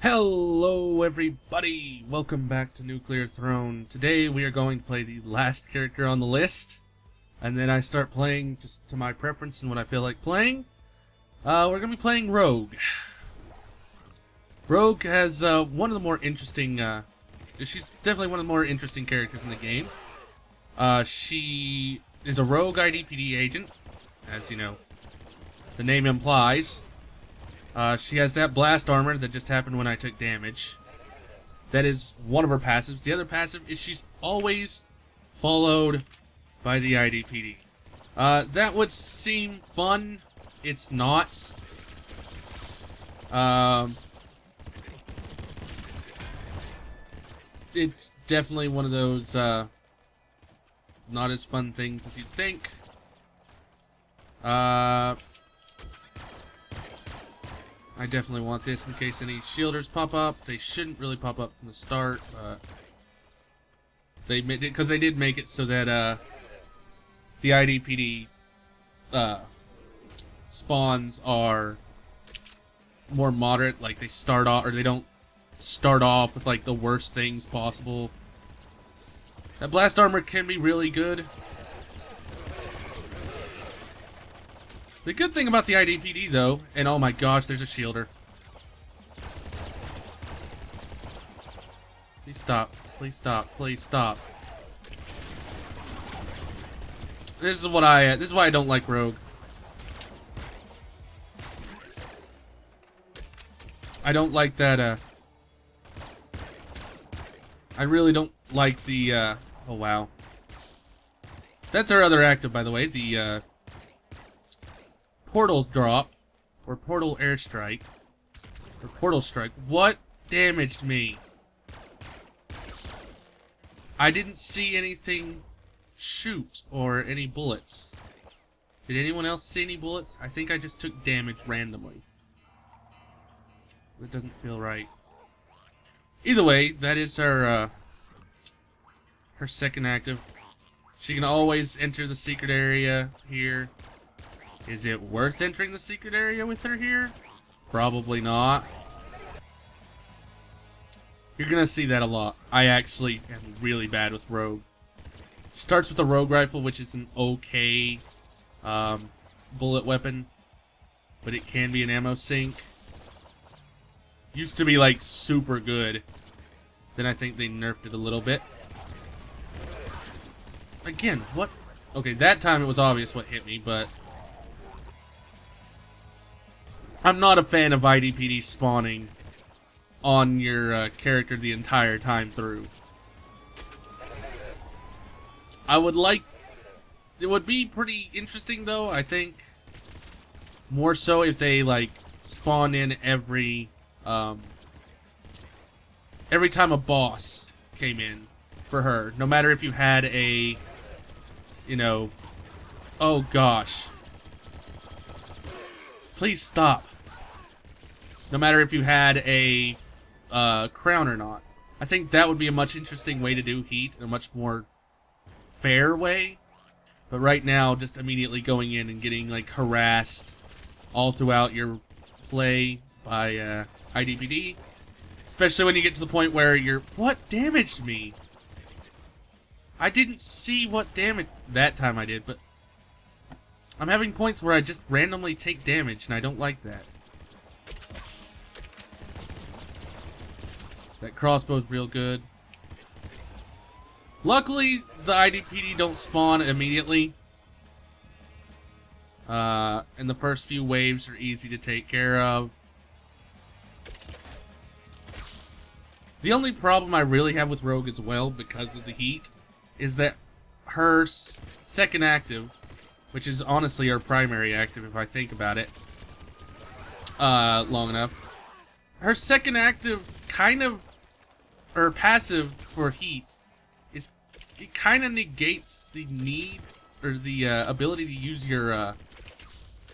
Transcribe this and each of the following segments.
Hello everybody! Welcome back to Nuclear Throne. Today we are going to play the last character on the list, and then I start playing just to my preference and what I feel like playing. We're going to be playing Rogue. Rogue has one of the more interesting, she's definitely one of the more interesting characters in the game. She is a rogue IDPD agent, as you know, the name implies. She has that blast armor that just happened when I took damage. That is one of her passives. The other passive is she's always followed by the IDPD. That would seem fun. It's not. It's definitely one of those not as fun things as you'd think. I definitely want this in case any shielders pop up. They shouldn't really pop up from the start, but they made it because they did make it so that the IDPD spawns are more moderate. Like they start off, or they don't start off with like the worst things possible. That blast armor can be really good. The good thing about the IDPD, though, and oh my gosh, there's a shielder. Please stop. Please stop. Please stop. This is why I don't like Rogue. I don't like that, I really don't like the, oh wow. That's our other active, by the way, the, Portal drop, or portal airstrike, or portal strike. What damaged me? I didn't see anything shoot or any bullets. Did anyone else see any bullets? I think I just took damage randomly. That doesn't feel right. Either way, that is her second active. She can always enter the secret area here. Is it worth entering the secret area with her here? Probably not. You're gonna see that a lot. I actually am really bad with Rogue. Starts with a Rogue Rifle, which is an okay bullet weapon, but it can be an ammo sink. Used to be like super good. Then I think they nerfed it a little bit. Again, what? Okay, that time it was obvious what hit me, but I'm not a fan of IDPD spawning on your character the entire time through. I would like... It would be pretty interesting, though, I think. More so if they, like, spawn in every time a boss came in for her. No matter if you had a... You know... Oh, gosh. Please stop. No matter if you had a crown or not. I think that would be a much interesting way to do heat, a much more fair way. But right now, just immediately going in and getting like harassed all throughout your play by IDPD. Especially when you get to the point where you're... What damaged me? I didn't see what damage... That time I did, but I'm having points where I just randomly take damage, and I don't like that. That crossbow's real good. Luckily, the IDPD don't spawn immediately. And the first few waves are easy to take care of. The only problem I really have with Rogue as well, because of the heat, is that her second active, which is honestly her primary active if I think about it long enough, her second active kind of... or passive for heat is it kind of negates the need or the ability to use your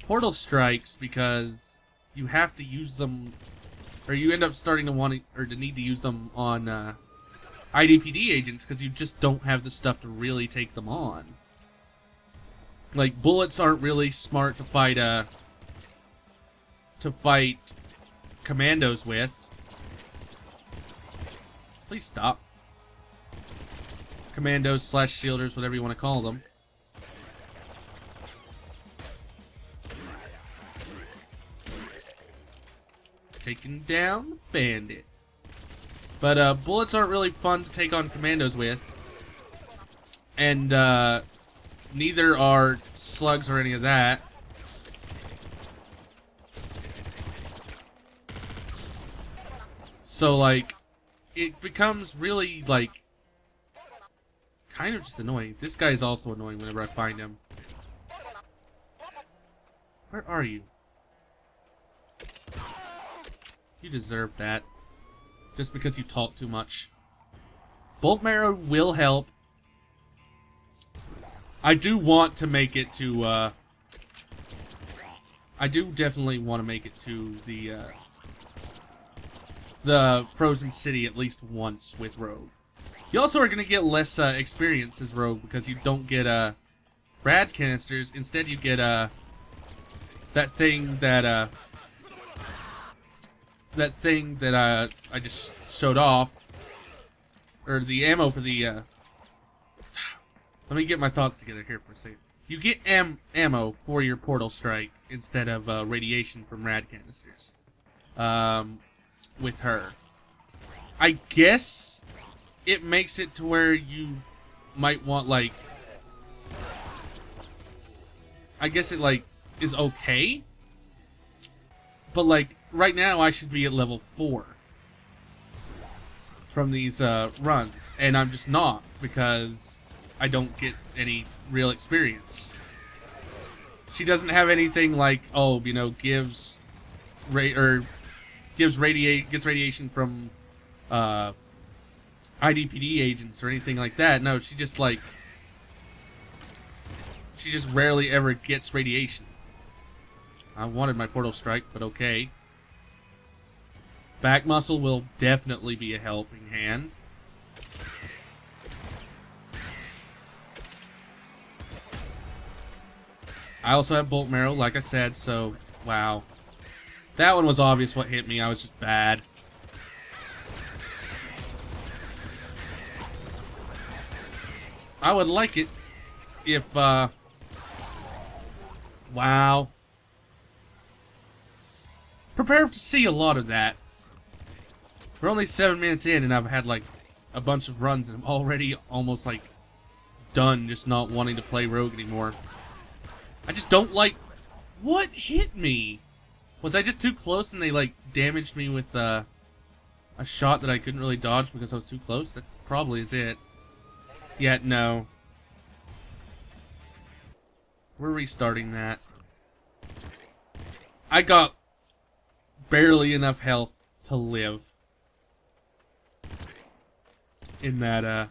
portal strikes, because you have to use them, or you end up starting to want to, or to need to use them on IDPD agents because you just don't have the stuff to really take them on. Like bullets aren't really smart to fight commandos with. Please stop. Commandos slash shielders, whatever you want to call them. Taking down the bandit. But bullets aren't really fun to take on commandos with. And neither are slugs or any of that. So, like, it becomes really, like, kind of just annoying. This guy is also annoying whenever I find him. Where are you? You deserve that. Just because you talk too much. Bolt Marrow will help. I do want to make it to, I do definitely want to make it to the Frozen City at least once with Rogue. You also are going to get less experience as Rogue because you don't get rad canisters. Instead, you get that thing that I just showed off, or the ammo for the. Let me get my thoughts together here for a second. You get ammo for your portal strike instead of radiation from rad canisters. With her, I guess it makes it to where you might want, like, I guess it, like, is okay, but, like, right now I should be at level 4 from these runs, and I'm just not, because I don't get any real experience. She doesn't have anything like, oh, you know, gets radiation from IDPD agents or anything like that. No, she just rarely ever gets radiation. I wanted my portal strike, but okay. Back muscle will definitely be a helping hand. I also have Bolt Marrow, like I said, so wow. That one was obvious what hit me. I was just bad. I would like it if, wow. Prepare to see a lot of that. We're only 7 minutes in and I've had, like, a bunch of runs and I'm already almost, like, done just not wanting to play Rogue anymore. I just don't like... What hit me? Was I just too close and they, like, damaged me with a shot that I couldn't really dodge because I was too close? That probably is it. Yet, no. We're restarting that. I got barely enough health to live in that,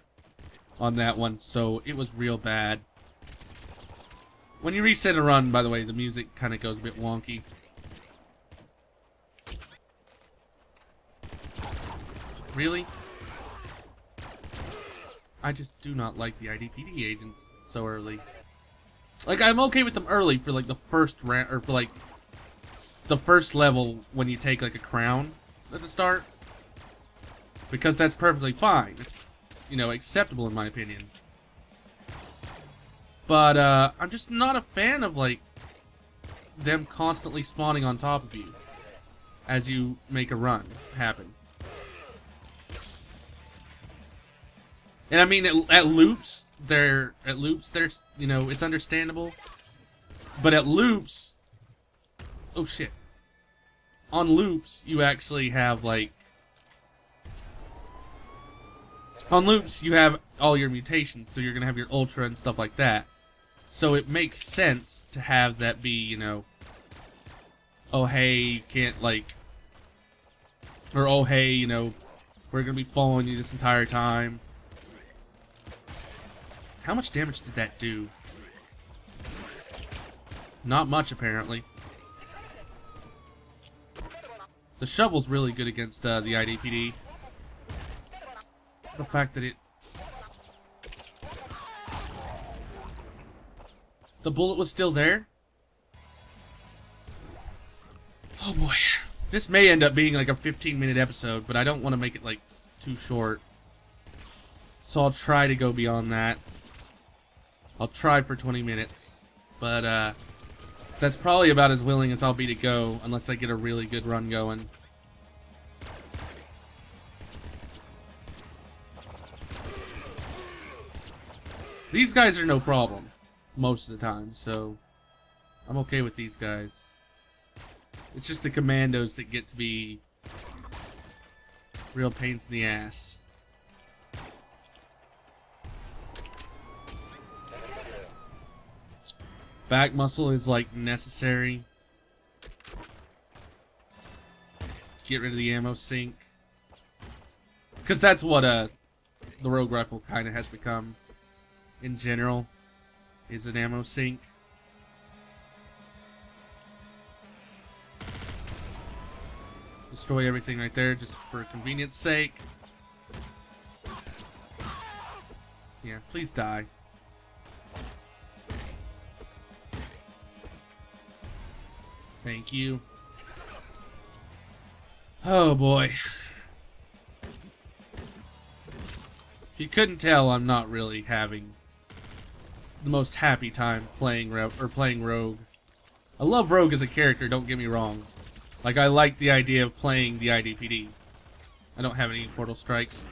on that one, so it was real bad. When you reset a run, by the way, the music kind of goes a bit wonky. Really? I just do not like the IDPD agents so early. Like, I'm okay with them early for, like, the first round, or for, like, the first level when you take, like, a crown at the start. Because that's perfectly fine. It's, you know, acceptable in my opinion. But, I'm just not a fan of, like, them constantly spawning on top of you as you make a run happen. And I mean, at loops, there's, you know, it's understandable. But at loops, oh shit. On loops, you actually have, like, on loops, you have all your mutations, so you're gonna have your ultra and stuff like that. So it makes sense to have that be, you know, oh hey, you can't, like, or oh hey, you know, we're gonna be following you this entire time. How much damage did that do? Not much, apparently. The shovel's really good against the IDPD. The fact that it... The bullet was still there? Oh boy. This may end up being like a 15-minute episode, but I don't want to make it, like, too short. So I'll try to go beyond that. I'll try for 20 minutes. But, that's probably about as willing as I'll be to go, unless I get a really good run going. These guys are no problem, most of the time, so I'm okay with these guys. It's just the commandos that get to be real pains in the ass. Back muscle is like necessary. Get rid of the ammo sink. Because that's what the rogue rifle kind of has become in general, is an ammo sink. Destroy everything right there just for convenience sake. Yeah, please die. Thank you. Oh boy. If you couldn't tell, I'm not really having the most happy time playing Rogue. I love Rogue as a character, don't get me wrong. Like, I like the idea of playing the IDPD. I don't have any portal strikes.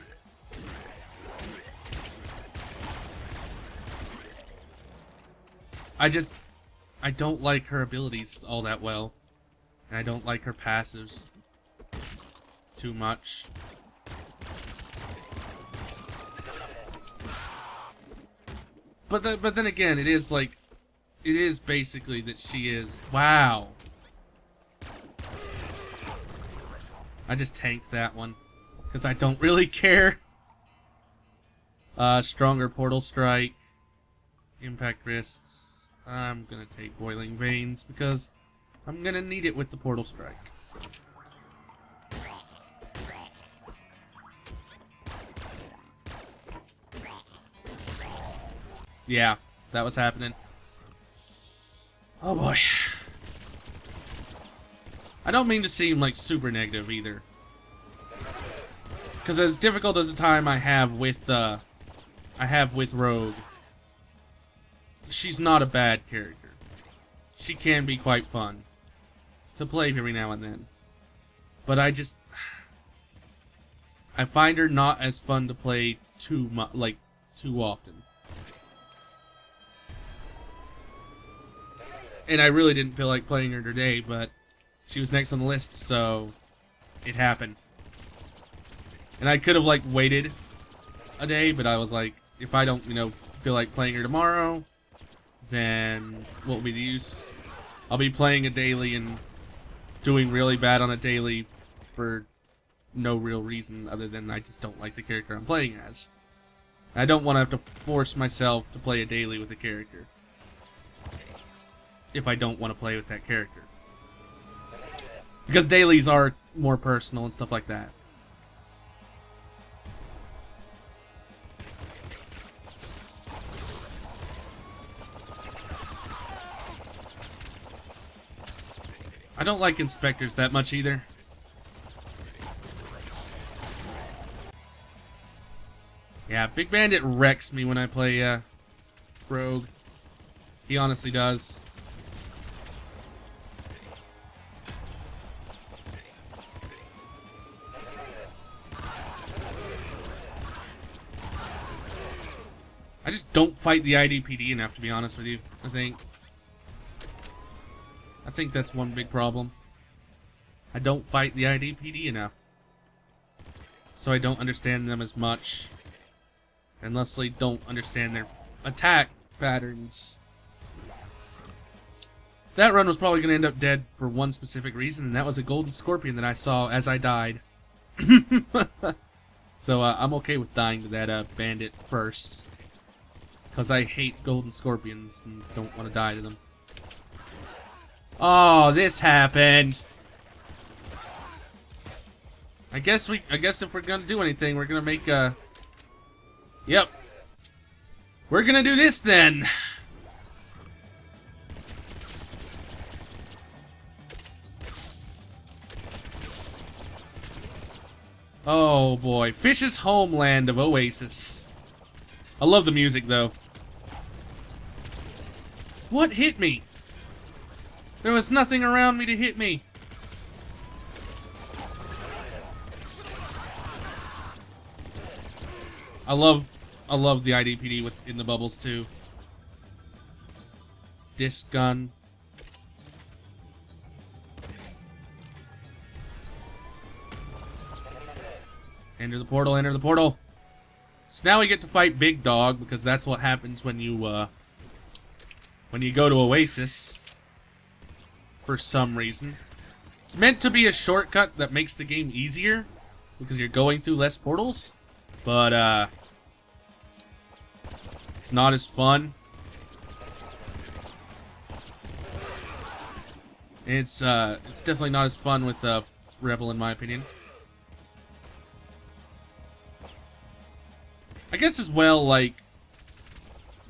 I don't like her abilities all that well. And I don't like her passives too much. But then again, it is like, it is basically that she is, wow. I just tanked that one because I don't really care. Stronger portal strike, impact wrists. I'm gonna take boiling veins because I'm gonna need it with the portal strike. Yeah, that was happening. Oh boy. I don't mean to seem like super negative either. Because as difficult as the time I have with Rogue, she's not a bad character. She can be quite fun to play every now and then. But I find her not as fun to play too often. And I really didn't feel like playing her today, but she was next on the list, so it happened. And I could have, like, waited a day, but I was like, if I don't, feel like playing her tomorrow, then what will be the use? I'll be playing a daily and doing really bad on a daily for no real reason other than I just don't like the character I'm playing as. I don't want to have to force myself to play a daily with a character if I don't want to play with that character. Because dailies are more personal and stuff like that. I don't like inspectors that much either. Yeah, Big Bandit wrecks me when I play Rogue. He honestly does. I just don't fight the IDPD enough, to be honest with you, I think that's one big problem. I don't fight the IDPD enough. So I don't understand them as much. And thusly don't understand their attack patterns. That run was probably going to end up dead for one specific reason, and that was a golden scorpion that I saw as I died. So I'm okay with dying to that bandit first. Because I hate golden scorpions and don't want to die to them. Oh, this happened. I guess if we're gonna do anything, we're gonna make a. Yep. We're gonna do this then. Oh boy, Fish's homeland of Oasis. I love the music, though. What hit me? There was nothing around me to hit me. I love the IDPD in the bubbles too. Disc gun. Enter the portal, enter the portal. So now we get to fight Big Dog, because that's what happens when you go to Oasis. For some reason. It's meant to be a shortcut that makes the game easier, because you're going through less portals. But, it's not as fun. It's definitely not as fun with, Rebel, in my opinion. I guess as well, like,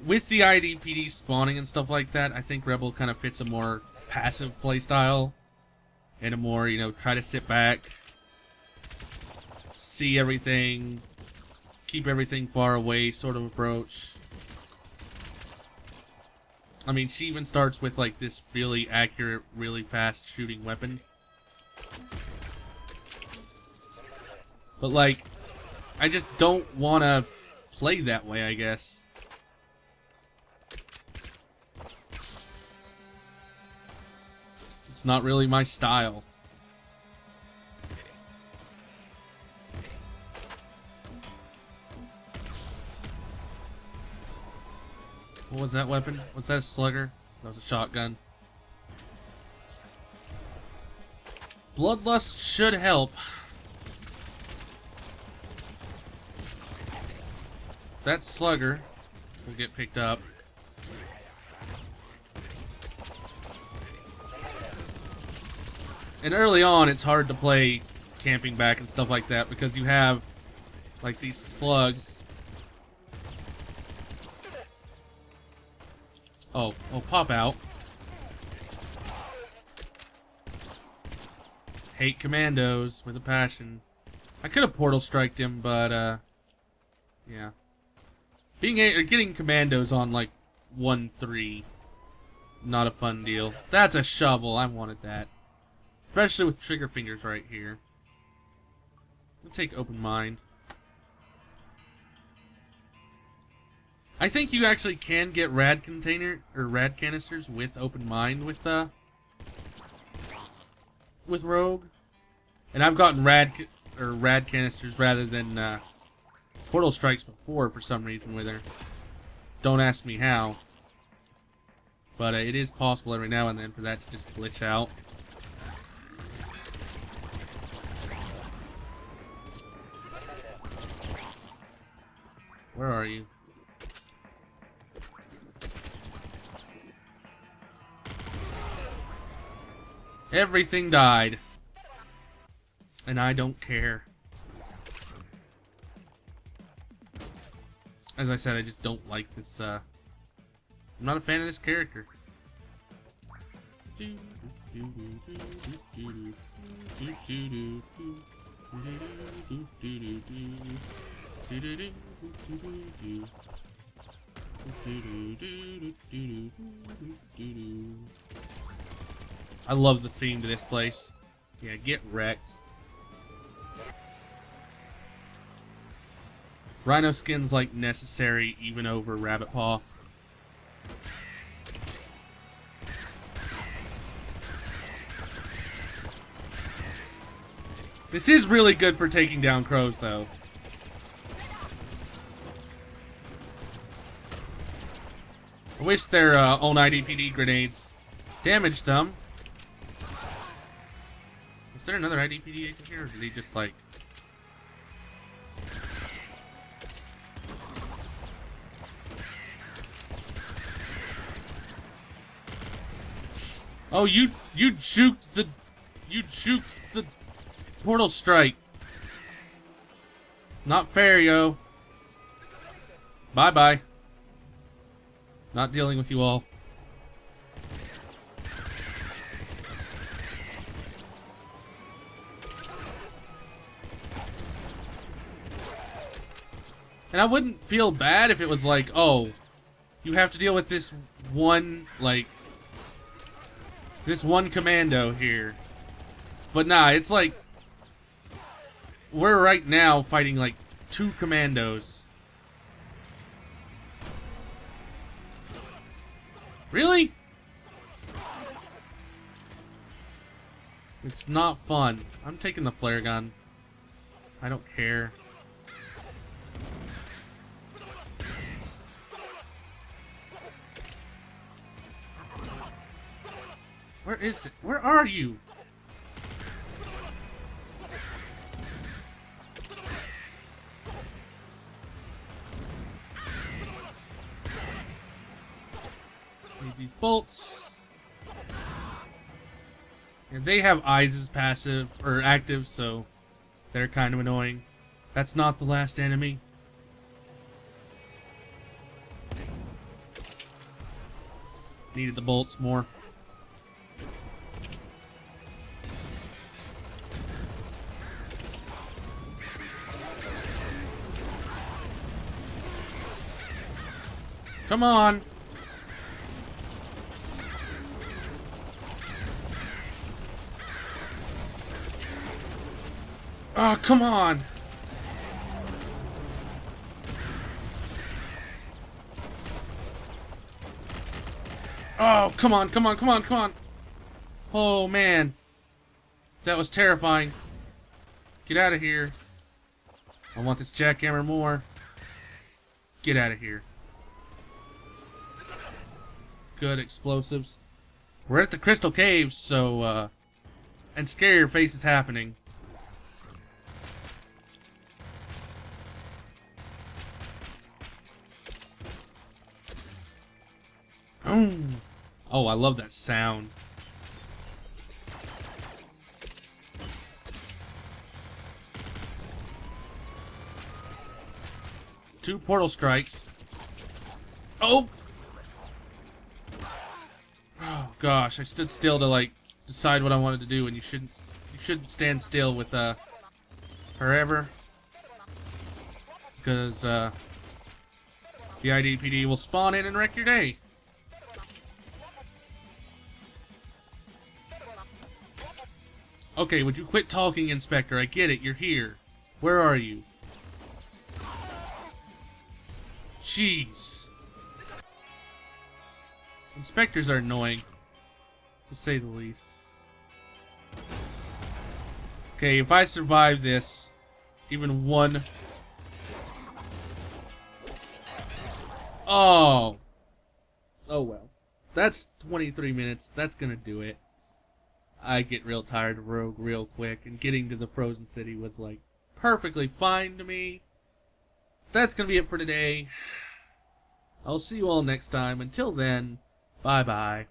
with the IDPD spawning and stuff like that, I think Rebel kind of fits a more passive playstyle. And a more, you know, try to sit back, see everything, keep everything far away sort of approach. I mean, she even starts with, like, this really accurate, really fast shooting weapon. But, like, I just don't want to play that way, I guess. It's not really my style. What was that weapon? Was that a slugger? That was a shotgun. Bloodlust should help. That slugger will get picked up. And early on, it's hard to play camping back and stuff like that because you have, like, these slugs. Oh, pop out. Hate commandos with a passion. I could have portal striked him, but, yeah. Getting commandos on, like, 1-3, not a fun deal. That's a shovel. I wanted that. Especially with trigger fingers right here. We'll take open mind. I think you actually can get rad canisters with open mind with Rogue. And I've gotten rad canisters rather than portal strikes before for some reason with her. Don't ask me how. But it is possible every now and then for that to just glitch out. Where are you? Everything died. And I don't care. As I said, I just don't like this, I'm not a fan of this character. I love the theme to this place. Yeah, get wrecked. Rhino skin's like necessary even over Rabbit Paw. This is really good for taking down crows, though. I wish their own IDPD grenades damaged them. Is there another IDPD agent here, or did he just, like... Oh, you juked the portal strike. Not fair, yo. Bye-bye. Not dealing with you all. And I wouldn't feel bad if it was like, oh, you have to deal with this one, like, this one commando here. But nah, it's like, we're right now fighting like 2 commandos. Really? It's not fun. I'm taking the flare gun. I don't care. Where is it? Where are you? Need these bolts. And they have eyes as passive or active, so they're kind of annoying. That's not the last enemy. Needed the bolts more. Come on. Oh, come on. Oh, come on, come on, come on, come on. Oh, man. That was terrifying. Get out of here. I want this jackhammer more. Get out of here. Good explosives. We're at the Crystal Caves, so, and Scare Your Face is happening. Oh, I love that sound. Two portal strikes. Oh! Oh gosh, I stood still to like decide what I wanted to do, and you shouldn't stand still with forever, because the IDPD will spawn in and wreck your day. Okay, would you quit talking, Inspector? I get it, you're here. Where are you? Jeez. Inspectors are annoying, to say the least. Okay, if I survive this, even one... Oh! Oh well. That's 23 minutes, that's gonna do it. I get real tired of Rogue real quick, and getting to the Frozen City was, like, perfectly fine to me. That's gonna be it for today. I'll see you all next time. Until then, bye-bye.